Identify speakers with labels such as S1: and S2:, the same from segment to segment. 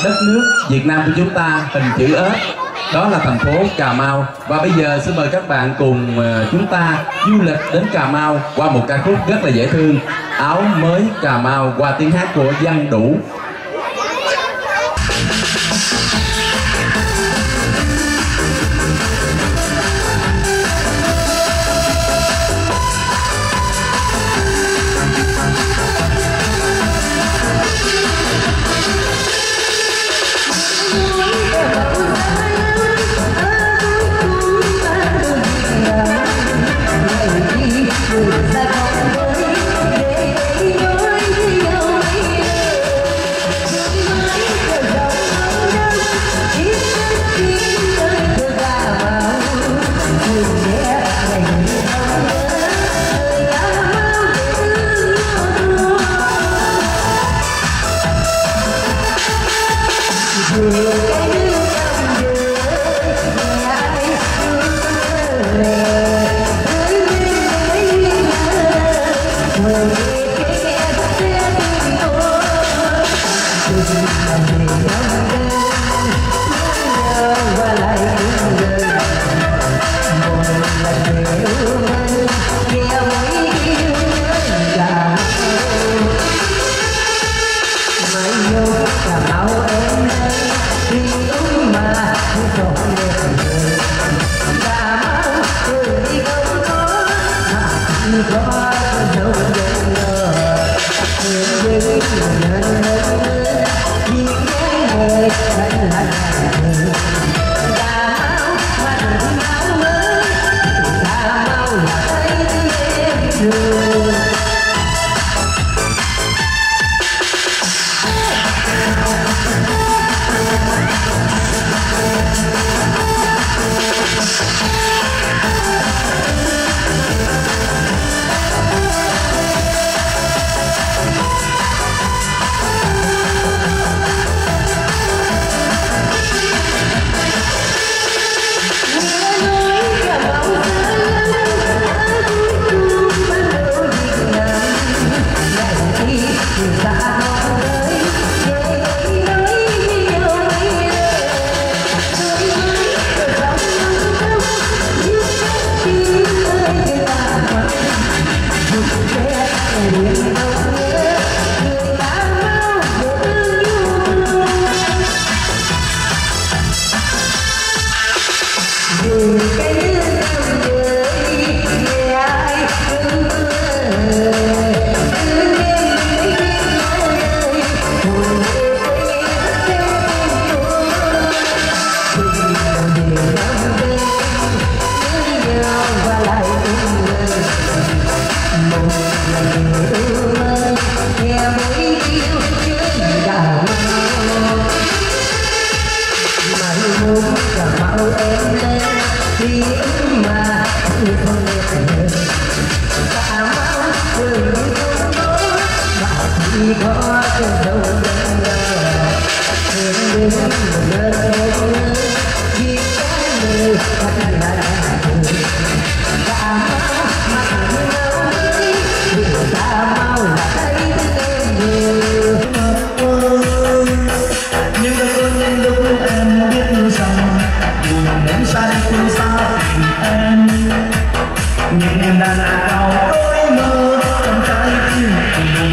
S1: Đất nước Việt Nam của chúng ta hình chữ ếch, đó là thành phố Cà Mau. Và bây giờ xin mời các bạn cùng chúng ta du lịch đến Cà Mau qua một ca khúc rất là dễ thương, Áo Mới Cà Mau, qua tiếng hát của Văn Đủ.
S2: chỉ có trên đầu đêm hướng đến một nơi khi cái nơi thật là ta mắt nhau điều ta mau là thấy em nhưng đôi lúc em biết rằng buồn đến sai không sao em nhưng em đã là cao đôi mơ trong trái tim em mơ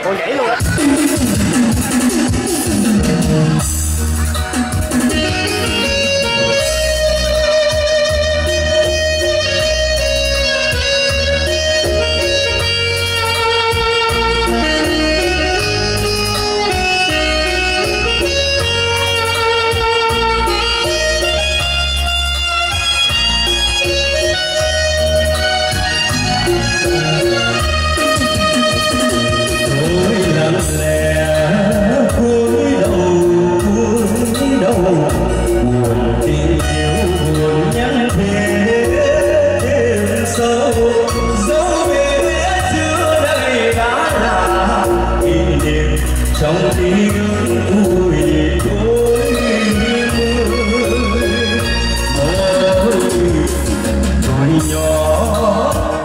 S3: con nhảy luôn á.
S2: trong tiếng vui tối rồi nhỏ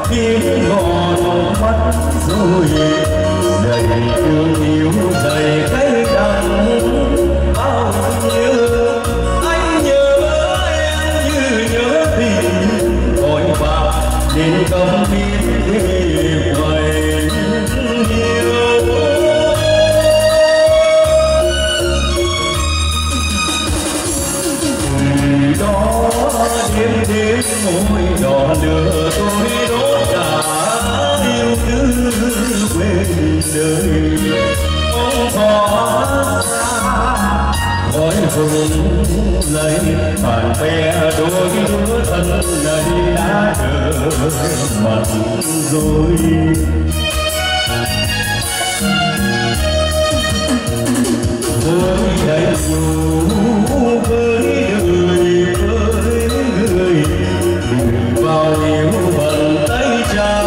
S2: tiếng ngọt mắt rồi đầy thương yêu đầy cay đắng bao nhiêu anh nhớ em như nhớ tình gọi vào đến không biết về quay đêm môi đỏ lửa tôi đốt cả yêu tư quên đời không có khói hồng lấy bạn bè đôi đứa thân này đã đợi mặt rồi với đầy dù với vào yêu vần tay cha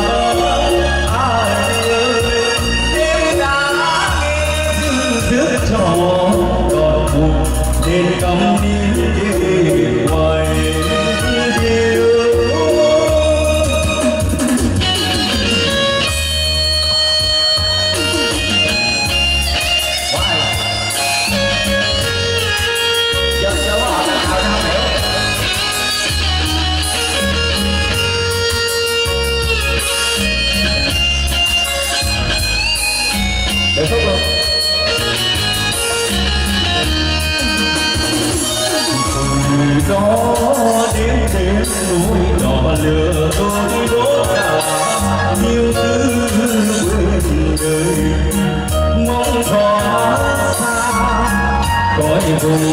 S2: ai ơi đêm đã nghe thức trò đọt buồn nên câm nín để hoài yêu để phút luôn từ đó đến núi đỏ lửa tôi đốt cả yêu tư quên đời mong thoa xa cõi vùng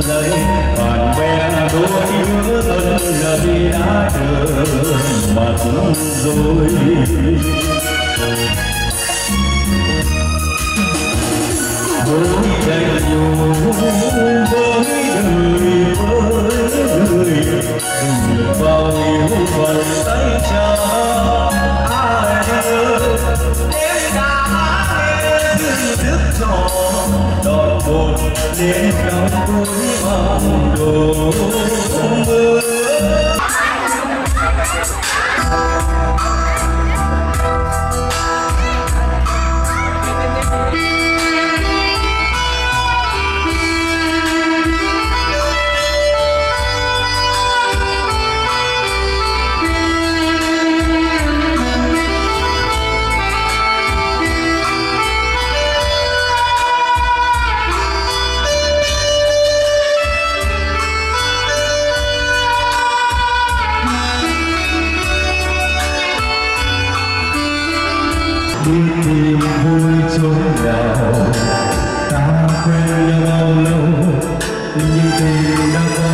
S2: lấy bạn bè đôi đứa thân lời đã đợi mặt rồi với đầy dù với đời vào yêu phần tay cha ai ơi em đã nghe thức trò đọt buồn đến trong cuối vòng đồ mưa đi tìm vui chốn nào ta quên nhau lâu nhưng tình đã có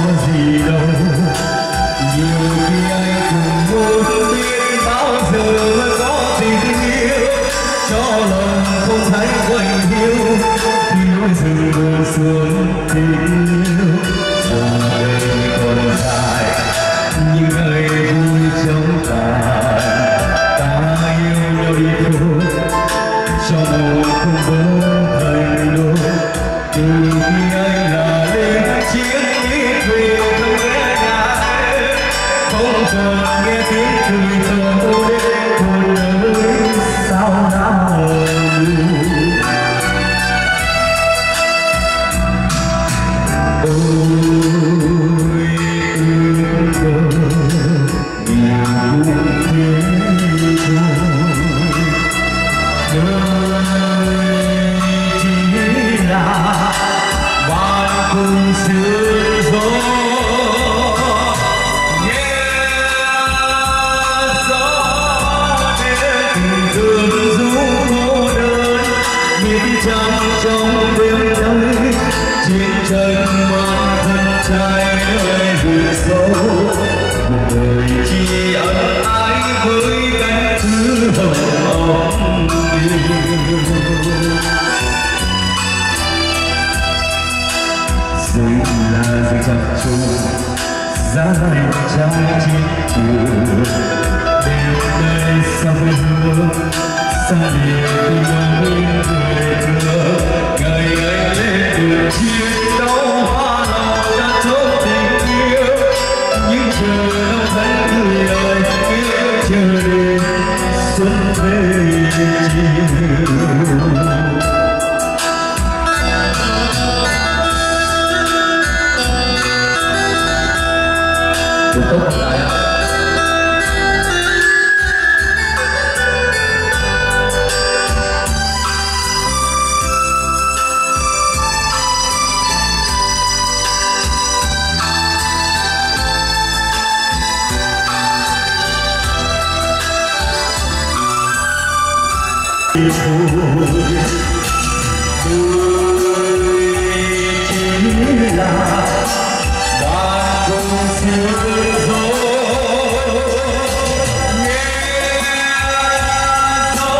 S2: giá lạnh trái chiếc thuyền đêm nay sao với hương xa lìa từ nơi người thương ngày anh lên đường chiến đấu hoa lòng đã chốt tình yêu nhưng chờ đâu thấy người ơi chờ đến xuân về chiều. Tốt không lại ạ? Tôi chỉ là đàn công xưa gió nghe gió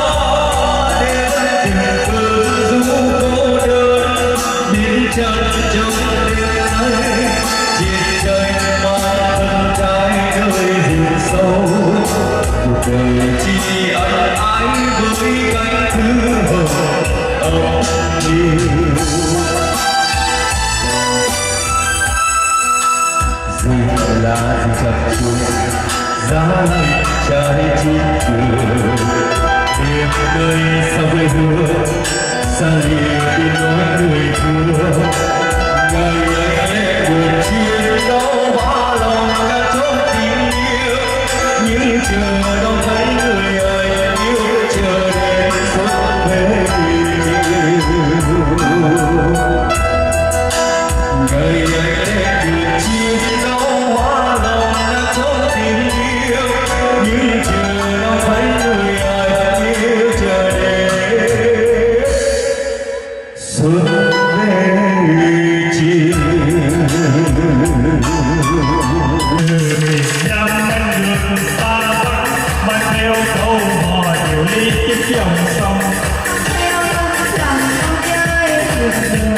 S2: đêm tình cơn du cô đơn biến chân trong đêm nay trên trời mang thân trái đời rừng sâu cuộc đời chỉ anh ái với cánh thứ hờ âu yêu dù là gì chập chuông giá lạnh trái chiếc thuyền đêm nơi sao quê hương xa lìa tiếng nói người thương ngày ấy cuộc chiến đấu hóa lòng đã chốt tình yêu nhưng chờ đâu thấy người ơi yêu chờ đến xuân về ngày ấy cuộc chiến đấu hóa lòng đã chốt tình yêu nhưng chờ đâu thấy người ơi yêu chờ đến xuân về chiều.
S4: miền Nam anh đường xa vắng mang theo câu hò điều ly tiếp dòng sông
S5: theo tấm lòng không chơi cuộc đường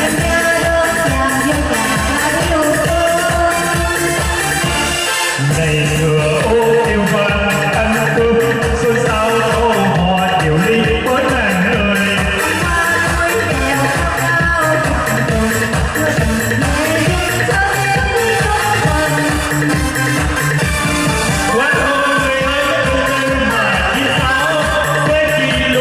S5: em nhớ đôi chàng yêu cả yêu thương
S4: này ngựa ô tiêu vàng ăn cơm xôn xao câu hò điều ly với nàng ơi
S5: hoa núi đèo cao cao cùng mưa rừng nhẹ nhàng cho em đi không phần
S4: quán hương người ơi không nên mà chi sao sẽ chỉ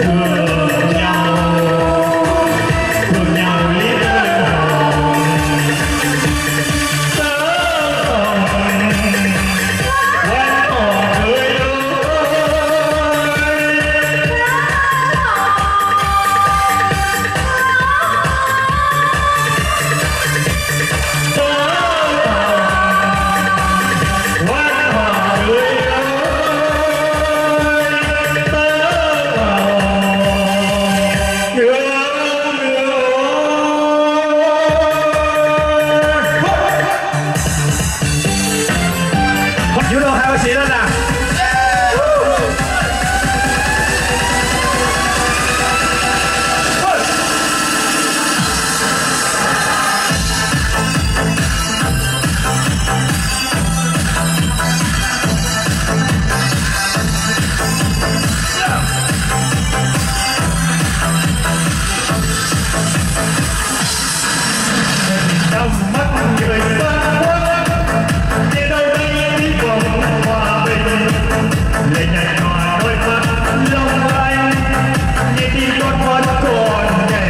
S4: thương nhau lý đơn hồng tớ hồng quen bỏ người ơi
S3: Judo hai bác sĩ đó nè.
S4: Trong mắt người xa quá để đâu đây đi vòng hòa bình lệ nhạt nhòa đôi mắt long lanh như đi con mắt còn nhẹ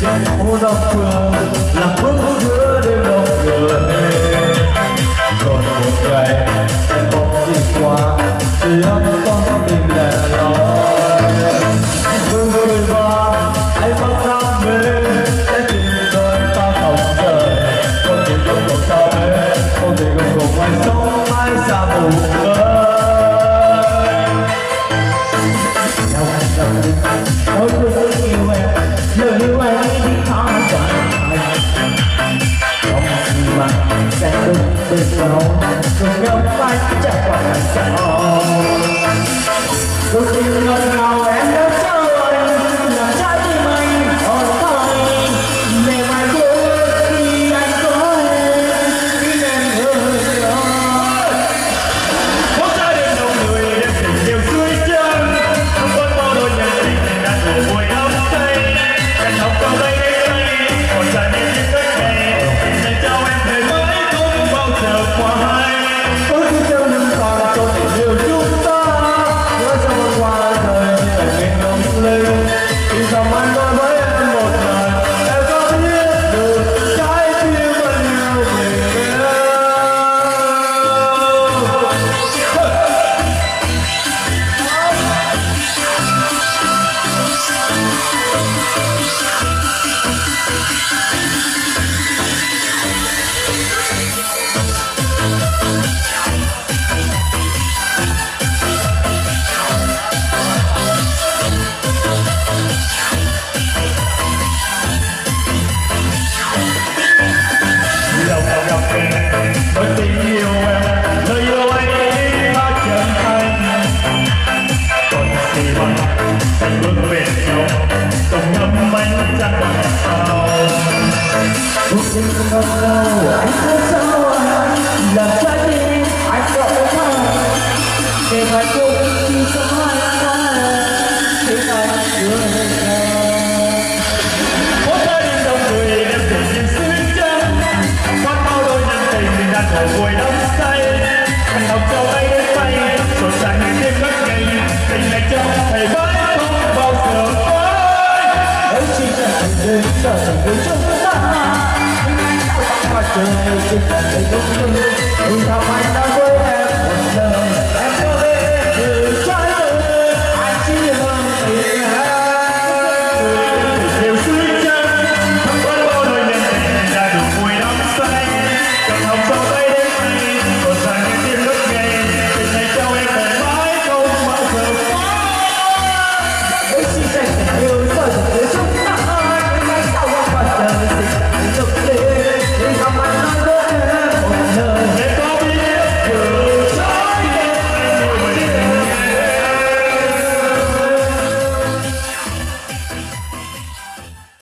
S4: xanh
S2: phố đông phương là bước giữa đêm đông người rồi một ngày em bỗng đi qua thì âm con tình lẻ loi vương người ba anh vẫn đam mê sẽ tìm đời ta không rời không thể không còn sao hết không thể không cùng ai sống mãi xa một nơi ôi tôi yêu em lời yêu anh đi khó chẳng không gì mà sẽ đứng bên nhau cùng nhau phải chẳng còn sao tôi tìm lần nào em đã tình ngọt ngào anh cứ sao làm trái tim anh cậu thơ để mà chung chỉ sống hai ta thế anh người
S4: Mỗi ta đi đông người đem tình yêu xuyên trắng quát bao đôi nhân tình đang ngồi vui đắm say anh học cho tay đến tay sốt sắng đêm mất ngày tình này trong thầy mãi không bao giờ phai
S2: ấy chỉ là tình đến giờ tình với chúng ta nhưng anh sao mà trời chỉ là tình đúng như thầm anh đã